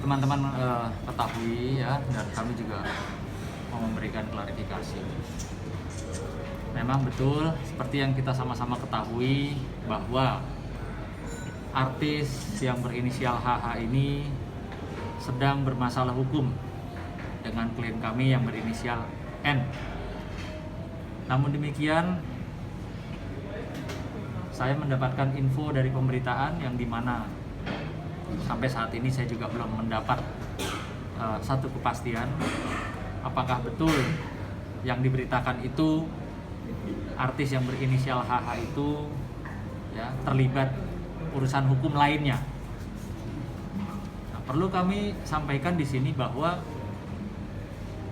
teman-teman ketahui ya, dan kami juga mau memberikan klarifikasi. Memang betul seperti yang kita sama-sama ketahui bahwa artis yang berinisial HH ini sedang bermasalah hukum dengan klien kami yang berinisial N. Namun demikian, saya mendapatkan info dari pemberitaan yang dimana sampai saat ini saya juga belum mendapat satu kepastian apakah betul yang diberitakan itu artis yang berinisial HH itu ya terlibat urusan hukum lainnya. Nah, perlu kami sampaikan di sini bahwa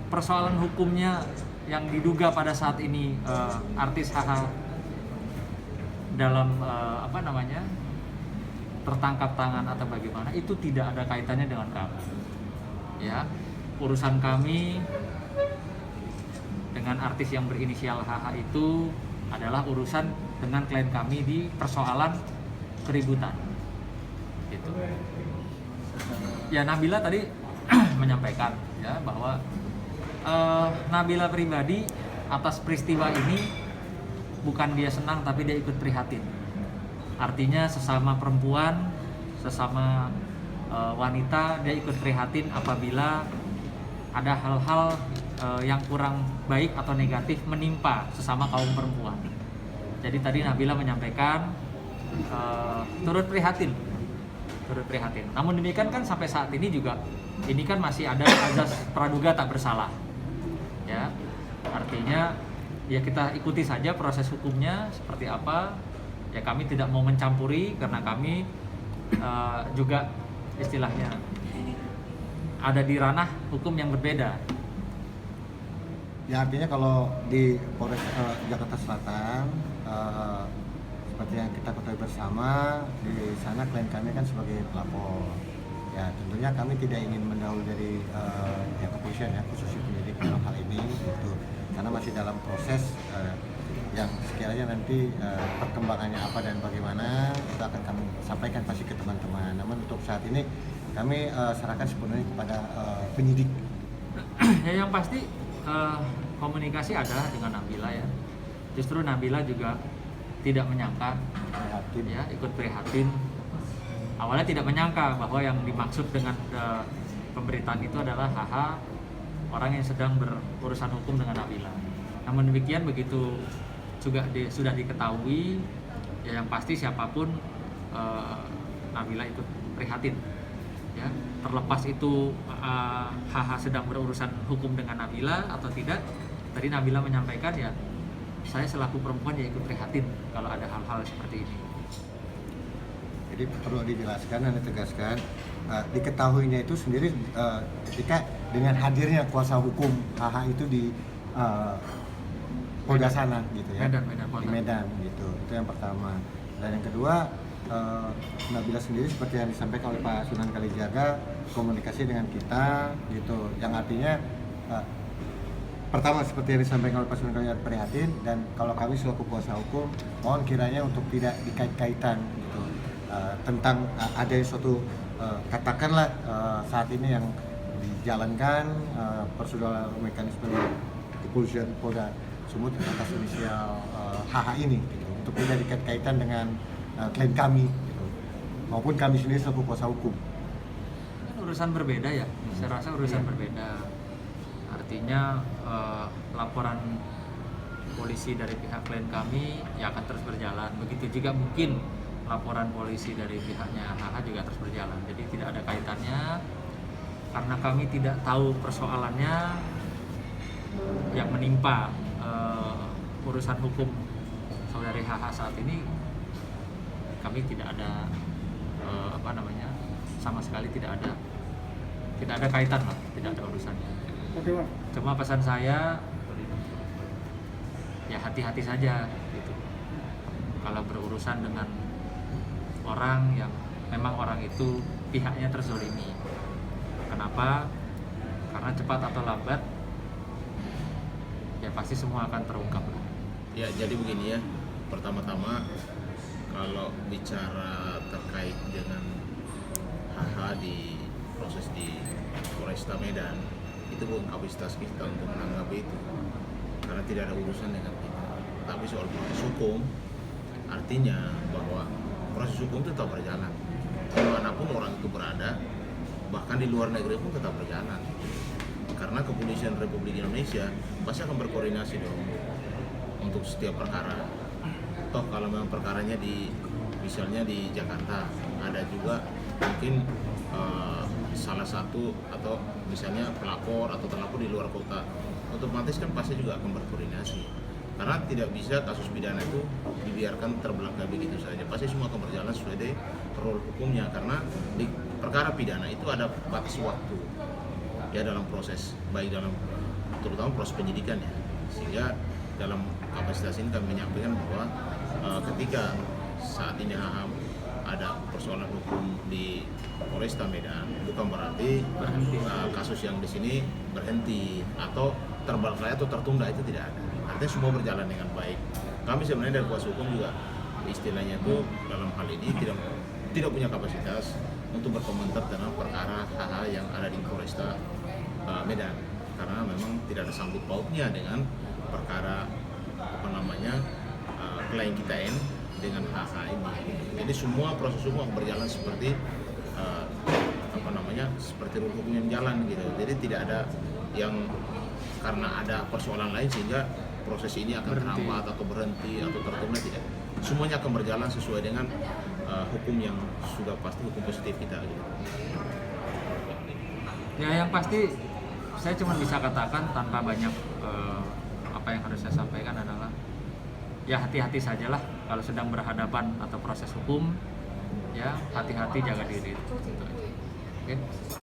persoalan hukumnya yang diduga pada saat ini artis HH dalam tertangkap tangan atau bagaimana itu tidak ada kaitannya dengan kami. Ya, urusan kami dengan artis yang berinisial HH itu adalah urusan dengan klien kami di persoalan keributan. Gitu. Ya, Nabila tadi menyampaikan ya bahwa Nabila pribadi atas peristiwa ini bukan dia senang tapi dia ikut prihatin. Artinya sesama perempuan, sesama wanita, dia ikut prihatin apabila ada hal-hal yang kurang baik atau negatif menimpa sesama kaum perempuan. Jadi tadi Nabila menyampaikan turut prihatin. Namun demikian kan sampai saat ini juga ini kan masih ada azas praduga tak bersalah. Ya, artinya ya kita ikuti saja proses hukumnya seperti apa. Ya kami tidak mau mencampuri karena kami juga istilahnya ada di ranah hukum yang berbeda. Ya artinya kalau di Polres Jakarta Selatan seperti yang kita ketahui bersama, di sana klien kami kan sebagai pelapor. Ya tentunya kami tidak ingin mendahului dari pihak kepolisian ya, khususnya penyidik dalam hal ini gitu. Karena masih dalam proses yang sekiranya nanti perkembangannya apa dan bagaimana itu akan kami sampaikan pasti ke teman-teman. Namun untuk saat ini kami serahkan sepenuhnya kepada penyidik. Ya yang pasti komunikasi ada dengan Nabila ya. Justru Nabila juga tidak menyangka ya, ikut prihatin. Awalnya tidak menyangka bahwa yang dimaksud dengan pemberitaan itu adalah HH, orang yang sedang berurusan hukum dengan Nabila. Namun demikian begitu juga sudah diketahui ya, yang pasti siapapun Nabila ikut prihatin ya, terlepas itu HH sedang berurusan hukum dengan Nabila atau tidak. Tadi Nabila menyampaikan ya, saya selaku perempuan ya ikut prihatin kalau ada hal-hal seperti ini. Jadi perlu dijelaskan dan ditegaskan, diketahuinya itu sendiri ketika dengan hadirnya kuasa hukum HH itu di Polda sana gitu ya, di Medan gitu. Itu yang pertama. Dan yang kedua, Nabila sendiri seperti yang disampaikan oleh Pak Sunan Kalijaga, komunikasi dengan kita gitu, yang artinya pertama seperti yang disampaikan oleh Pak Sunan Kalijaga prihatin, dan kalau kami selaku kuasa hukum mohon kiranya untuk tidak dikait-kaitan gitu tentang ada suatu katakanlah saat ini yang dijalankan prosedur mekanisme kepolisian Polda Sumut atas inisial HH ini gitu, untuk tidak dikait-kaitan dengan klien kami gitu, maupun kami sendiri selaku kuasa hukum. Urusan berbeda ya, saya rasa urusan berbeda. Artinya laporan polisi dari pihak klien kami ya akan terus berjalan. Begitu juga mungkin laporan polisi dari pihaknya HH juga terus berjalan. Jadi tidak ada kaitannya, karena kami tidak tahu persoalannya yang menimpa urusan hukum saudari HH saat ini. Kami tidak ada sama sekali tidak ada kaitan lah, tidak ada urusannya. Cuma pesan saya ya hati-hati saja gitu kalau berurusan dengan orang yang memang orang itu pihaknya terzolimi. Kenapa? Karena cepat atau lambat ya pasti semua akan terungkap. Ya, jadi begini ya, pertama-tama kalau bicara terkait dengan HH di proses proses di Polresta Medan, itu bukan kapasitas kita untuk menanggapi itu, karena tidak ada urusan dengan kita. Tapi soal proses hukum, artinya bahwa proses hukum itu tetap berjalan. Dimanapun orang itu berada, bahkan di luar negeri pun tetap berjalan. Karena Kepolisian Republik Indonesia pasti akan berkoordinasi dong untuk setiap perkara. Toh kalau memang perkaranya misalnya di Jakarta, ada juga mungkin salah satu atau misalnya pelapor atau terlapor di luar kota, otomatis kan pasti juga akan berkoordinasi. Karena tidak bisa kasus pidana itu dibiarkan terbelangkai begitu saja. Pasti semua akan berjalan sesuai dengan rule hukumnya, karena di perkara pidana itu ada batas waktu ya dalam proses, baik dalam terutama proses penyidikan ya. Sehingga dalam kapasitas ini kami menyampaikan bahwa ketika saat ini ada persoalan hukum di Polresta Medan, bukan berarti kasus yang di sini berhenti atau terbelangkai atau tertunda, itu tidak ada. Artinya semua berjalan dengan baik. Kami sebenarnya dari kuasa hukum juga istilahnya itu dalam hal ini tidak punya kapasitas untuk berkomentar tentang perkara hal-hal yang ada di Polresta Medan, karena memang tidak ada sangkut pautnya dengan perkara klien kita ini dengan hal ini. Jadi semua proses hukum berjalan seperti seperti hukum yang jalan gitu. Jadi tidak ada yang karena ada persoalan lain sehingga proses ini akan terhambat atau berhenti atau tertunda, tidak. Semuanya akan berjalan sesuai dengan hukum yang sudah pasti, hukum positif kita gitu. Ya, yang pasti saya cuma bisa katakan tanpa banyak apa yang harus saya sampaikan adalah ya hati-hati sajalah kalau sedang berhadapan atau proses hukum, ya hati-hati, jaga diri. Itu aja. Oke.